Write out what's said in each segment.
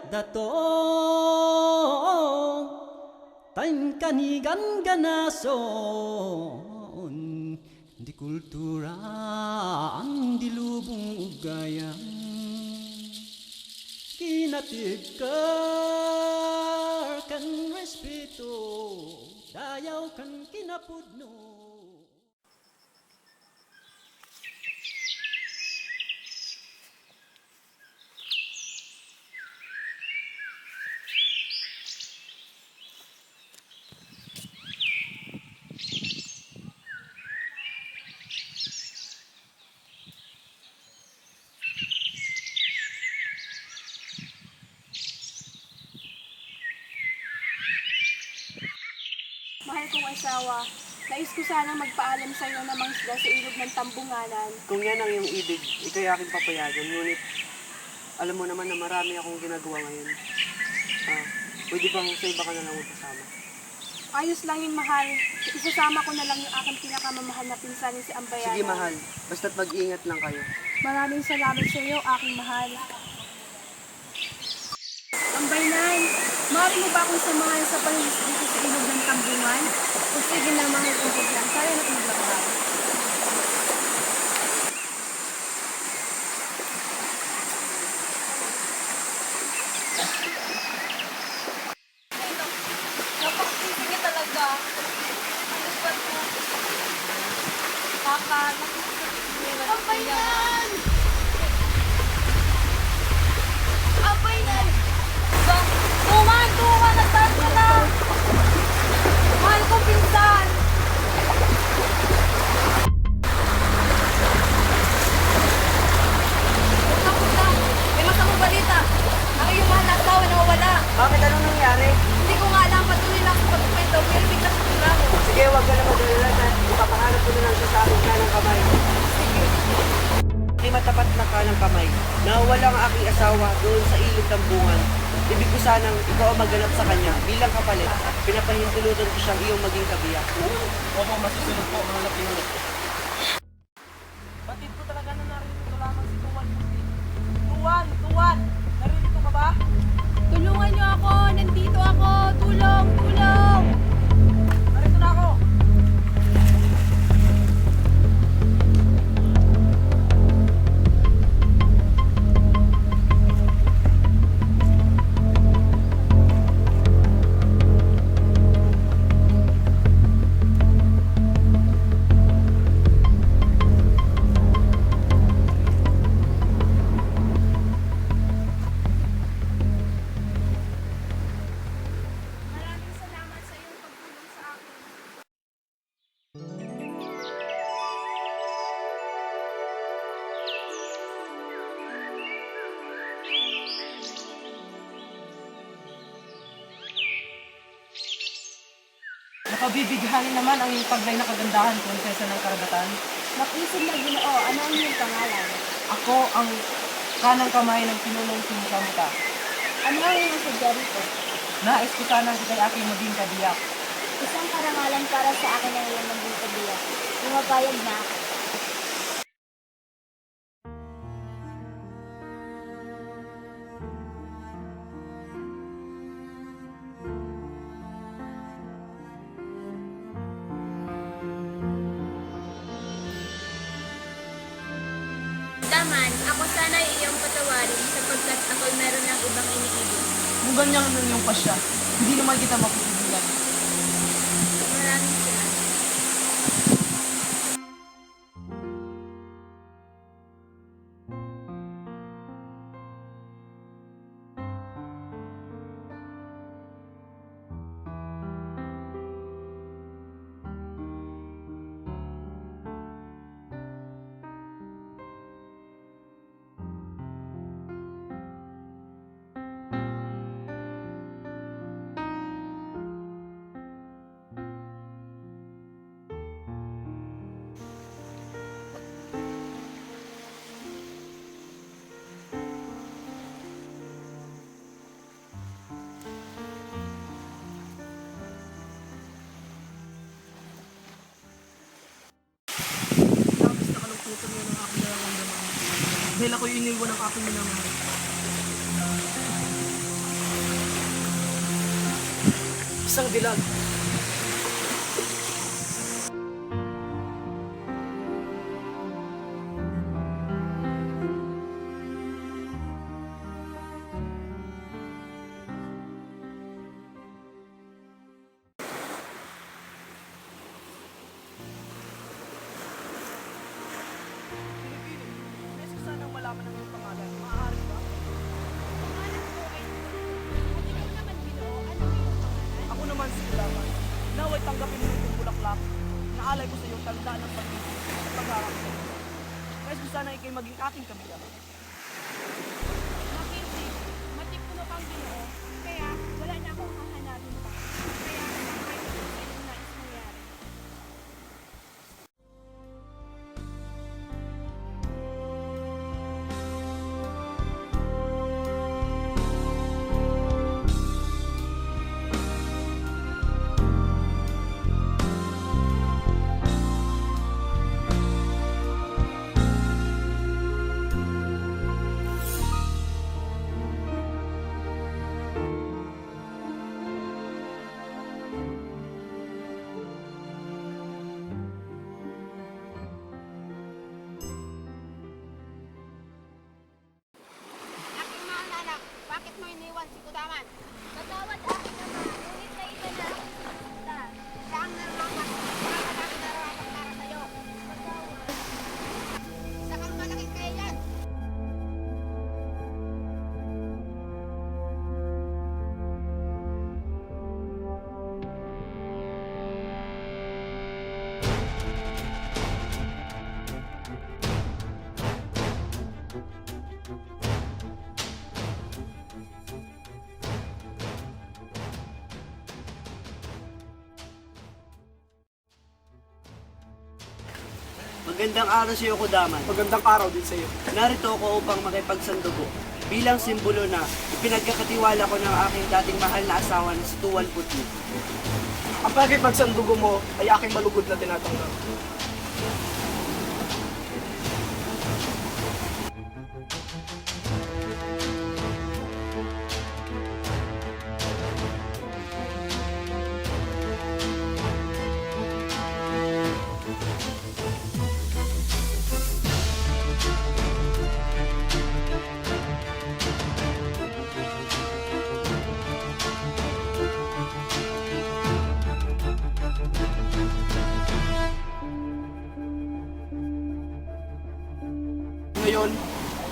dato Taim kanigan ganason di kultura ang dilubong ugayang kinatigkar kan respeto dayaw kan kinapudno. Mahal kong asawa, nais ko sanang magpaalam sa iyo na mangisda sa ilog ng Tambunganan. Kung yan ang iyong ibig, ika'y aking papayagan. Ngunit, alam mo naman na marami akong ginagawa ngayon. Pwede bang sa iba ka na lang magpasama? Ayos lang yun, mahal. Isasama ko na lang yung aking pinakamamahal na pinsanin si Ambayanan. Sige, mahal. Basta't mag-iingat lang kayo. Maraming salamat sa iyo, aking mahal. Ambayanan, maaari mo ba akong samahan sa palihis dito sa ilog ng Tambungan? O sige na, mahal kong bigyan. Kaya na maglakad. Napakasige talaga. Ano ba ito? Kaka, Ambayanan! Ambayanan! Tuman! Nagtaas ka na! Mahal kong pinsan! Punta! May masamang balita! Ang iyong mahal na asawa nawawala! Bakit? Anong nangyari? Hindi ko nga alam, patuloy lang sa pagkwento, pero bigla sa tulamo. Sige, huwag ka na mag-alala na. Ipapahanap ko na lang siya sa aking kanang kamay. Sige. May matapat na kanang kamay. Nawawala ang aking asawa doon sa ilog ng bungan. Ibig ko sanang ikaw ang maghanap sa kanya bilang kapalit. Pinapahintulutan ko siyang iyong maging kabiyak. Opo, masusunod po mga napinunod. Batid ko talaga na narinig ko lamang si Tuwan. Tuwan! Narinig ka ba? Tulungan niyo ako! Nandito ako! Tulong! Narito na ako! Maraming salamat sa iyong pagtulong sa akin. Nakabibighanin naman ang iyong paglay na kagandahan, prinsesa ng karagatan. Makinig na Ginoo, ano ang iyong pangalan? Ako ang kanang kamay ng pinunong sinusamuta. Ano ang iyong sadya rito? Nais ko sanang ikay aking maging kabiyak. Isang karangalan para sa akin ang iyong maging kabiyak. Lumapayag na ako. Daman, ako sana iyong patawarin sapagkat ako'y meron ng ibang iniibig. Kung ganyan ang iyong pasya, hindi naman kita mapipigilan. Maraming salamat. Dahil ako'y iniwan ng aking minamahal. Isang dilag. Nais ko sanang malaman ang iyong pangalan. Maaari ba? Ako naman si Ulaman. Naway tanggapin mo itong bulaklak na alay ko sa iyong tandaan ng pag-ibig at pag-harap sa iyo. Nais ko sana ikay maging aking kabila. Makinsip, matipuno kang Ginoo, kaya wala na akong hahanapin pa. Kaya kahit ano sa iyong nais mangyari. Aking mga anak, bakit mo iniwan si Kudaman? Patawad aking ama, ngunit na iba na akong pupunta. Siya ang narapat, bakit ako narapat para sa'yo? Patawad. Isa kang malaking kailan. Magandang araw sa iyo, Kudaman. Magandang araw din sa iyo. Narito ako upang makipagsandugo bilang simbolo na ipinagkakatiwala ko ng aking dating mahal na asawa na si Tuwan Puti. Ang pagkipagsandugo mo ay aking malugod na tinatanggap. Ngayon,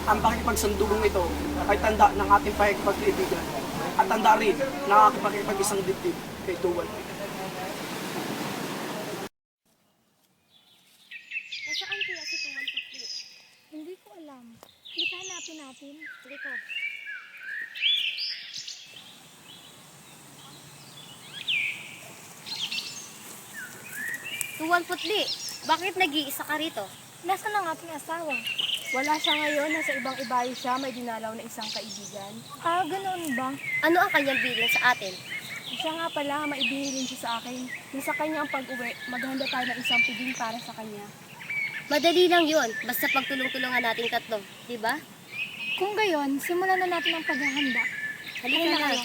ang pakikipagsandugong ito ay tanda ng ating pakikipagkaibigan at tanda rin ng aking pakikipag-isang dibdib kay Tuwan. Nasaan kaya si Tuwan Putli? Hindi ko alam. Halika hanapin natin. Halika. Tuwan Putli, bakit nag-iisa ka rito? Nasaan ang ating asawa? Wala siya ngayon. Nasa ibang ibayo siya. May dinalaw na isang kaibigan. Ah, ganoon ba? Ano ang kanyang bilin sa atin? Siya nga pala, maibinilin siya sa akin. Nung sa kanyang pag-uwi, maghanda tayo ng isang piding para sa kanya. Madali lang yun, basta pagtulong-tulungan nating tatlo, di ba? Kung gayon, simulan na natin ang paghahanda. Halika na. kayo.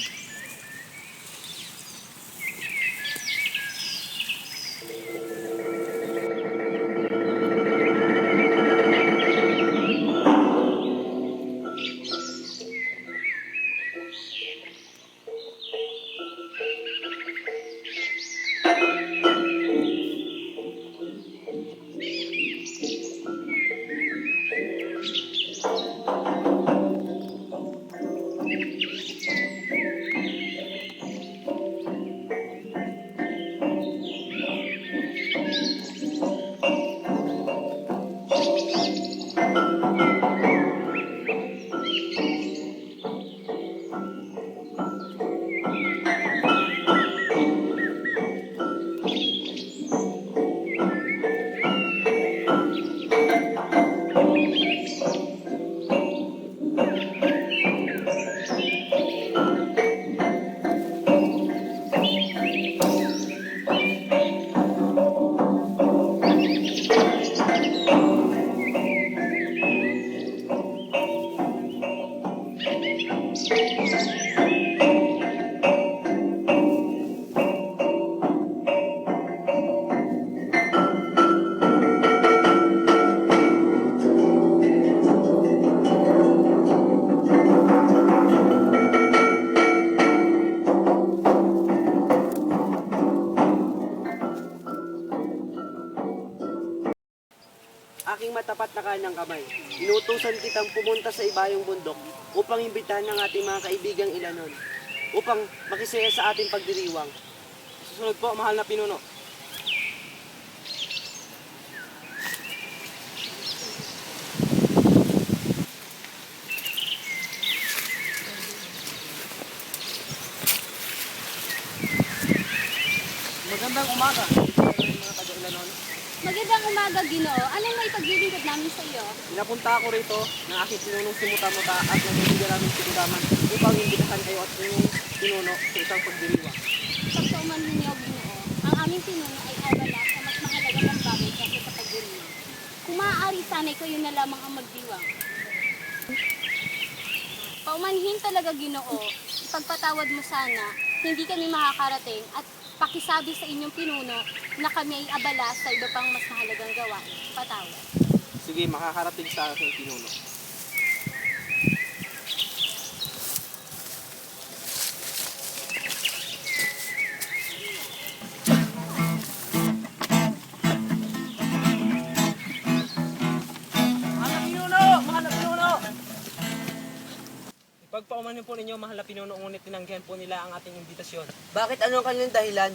aking matapat na kanang kamay. Inutusan kitang pumunta sa ibayong bundok upang imbitahan ng ating mga kaibigang Ilanon upang makisaya sa ating pagdiriwang. Susunod po, mahal na pinuno. Magandang umaga. Mga taga-Ilanon. Magandang umaga, Ginoo. Anong may paglilingkod namin sa iyo? Pinapunta ako rito ng aking pinunong si Muta-Muta at ng kaibigan namin si Kudaman upang imbitahan kayo at inyong pinuno sa isang pagdiriwang. Pagpauman ninyo, Ginoo, ang aming pinuno ay abala sa mas mahalaga pang bagay kaysa sa pagdiriwang. Kung maaari, sana'y kayo na lamang ang magdiwang. Paumanhin talaga, Ginoo. Ipagpatawad mo sana, hindi kami makakarating at pakisabi sa inyong pinuno na kami ay abala sa iba pang mas mahalagang gawain. Patawad. Sige, makakarating sa aking pinuno. Mahal na pinuno! Mahal na pinuno! Ipagpaumanin po ninyo, mahal na pinuno, ngunit tinanggihan po nila ang ating imbitasyon. Bakit ano ang kanilang dahilan?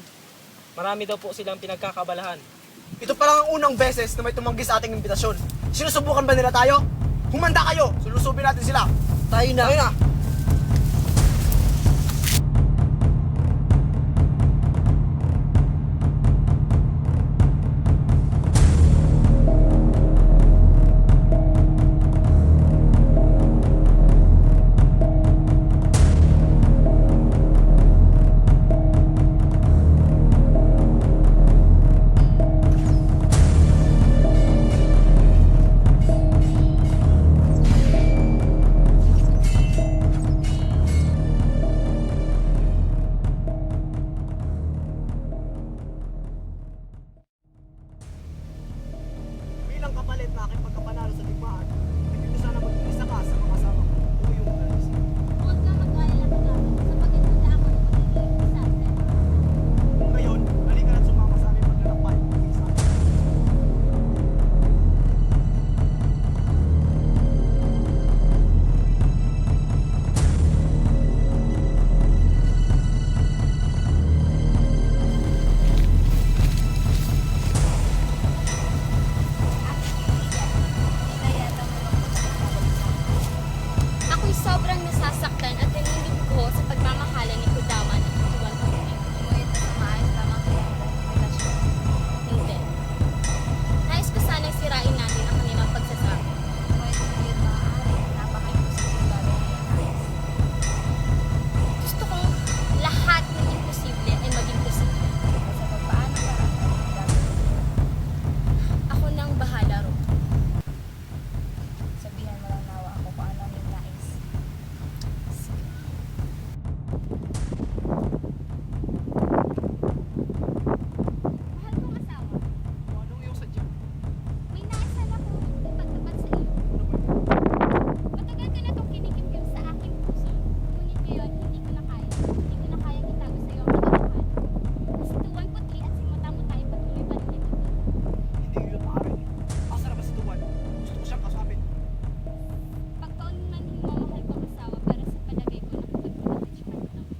Marami daw po silang pinagkakabalahan. Ito pa lang ang unang beses na may tumanggi sa ating imbitasyon. Sinusubukan ba nila tayo? Humanda kayo! Sulusubin natin sila! Tayo na. Tayo na! Bilang kapalit na aking pagkapanalo sa digmaan, nagdito sana mag-isa ka sa mga kasama ko. Uyong alis. Huwag ka mag-alala ka namin sapagkat handa ako na magiging isa sa mga Kung ngayon, halika na't sumama sa aming paglalakbay. Isa. Ako'y sobrang nasasaktan at nililibgo sa pagmamahalan ni Kudaman at Tuwan Pumili. Ngunit sa maayos lamang kayang relasyon. Hindi. Nais ko sana'y sirain natin ang kanilang pagsasama. Ngunit hindi ito maaari. Napaka-imposible gagawin niya nais. Gusto kong lahat ng imposible ay maging posible. Sa pagpaano para ang gagawin? Ako nang bahala ro. Sabihan mo lang nawa ako kung ano ang iyong nais. Mahal kong asawa, Anong iyong sadya? may nais sana ko ipagtapat sa iyo. Matagal ka na itong kinikimkim sa aking puso. Ngunit ngayon, hindi ko na kaya. Hindi ko na kaya itago sa iyo ang katotohanan. Kasi tuwan putli at si Muta-Muta ay patuloy pa rin ito. Hindi yun maaari. Asa na ba si Tuwan? Gusto ko siyang kasapin. Pagpaunin mo mahal kong asawa para sa palagay ko nakapagpapit siya kay Muta-Muta.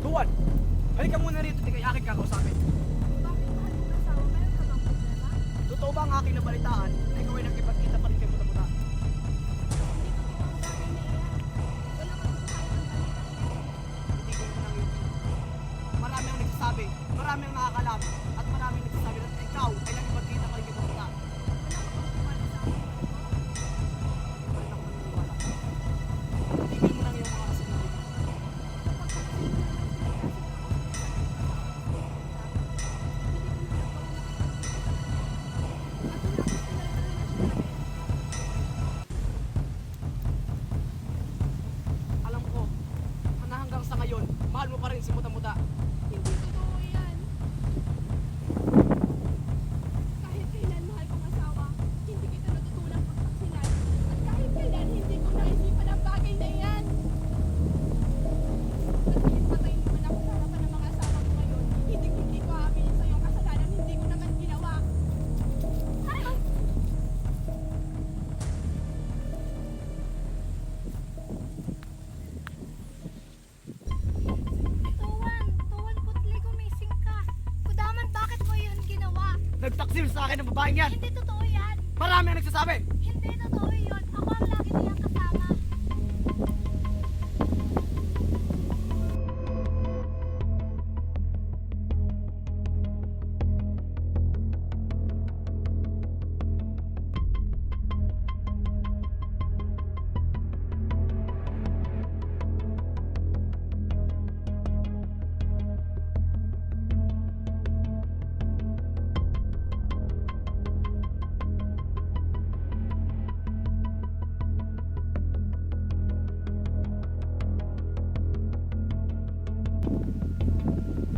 Tuwan! Halika muna rito, di kay aking kakausapin. Bakit mahal kong asawa? Meron ka bang problema? Totoo ba ang aking nabalitaan na ikaw ay nagkipagkita pa rin kay Muta-Muta? Hindi ko po ang bagay na iyan. Wala kang buhay ang balita. Hindi ko yun lang yun. Marami ang nagsasabi, marami ang nakakalam, at marami ang nagsasabi na ikaw ay nagkipagkita pa rin kay Muta-Muta. Wala ka bang buhay sa akin? Hindi rin ako naniniwala. Tigil mo lang yung mga kasinungalingan. Kapag kasi si Muta-Muta. Hindi totoo yan. Kahit kailan mahal kong asawa, hindi kita natutulang pagsaksinan. At kahit kailan hindi ko naisipan ang bagay na yan. At kahit patayin mo man ako sa harapan ng mga asawa ko ngayon, hindi ko aaminin sa iyong kasalanan, hindi ko naman ginawa. Ah! Tuwan, putli, gumising ka. Kudaman, bakit mo yun ginawa? Nagtaksil sa akin ang babaeng yan. Hindi totoo yan. Marami ang nagsasabi. Hindi totoo yun. Ako ang lagi niyang kasama.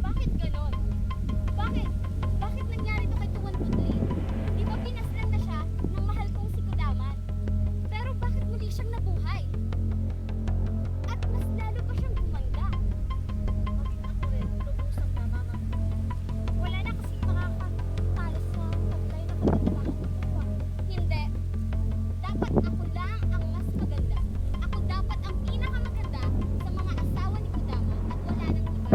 Bakit ganon? Bakit? Bakit nangyari to kay Tuwan Putli? Di ba pinaslan na siya ng mahal kong si Kudaman? Pero bakit muli siyang nabuhay? At mas lalo pa siyang gumanda. Bakit ako rin, lubusang namamangha? Wala na kasing makakatalo sa paglay na kapitbahay ni Tuwan. Hindi. Dapat ako lang ang mas maganda. Ako dapat ang pinakamaganda sa mga asawa ni Kudaman at wala nang iba.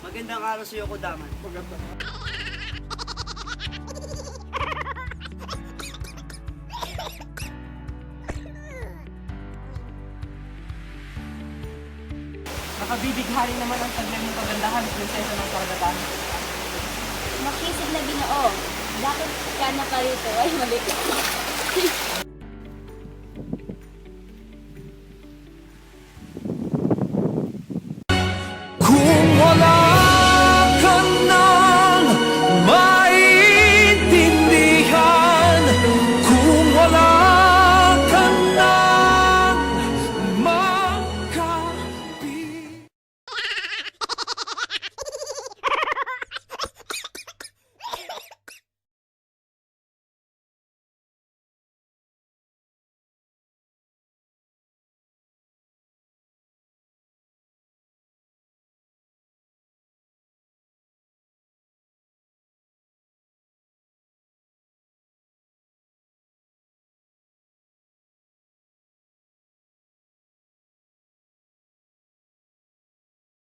Magandang araw sa iyo, Kodaman. Nakabibighani naman ang taglay mong kagandahan, prinsesa ng karagatan. Makisig na Ginoo. Bakit ka na pa rito? Ay, mali.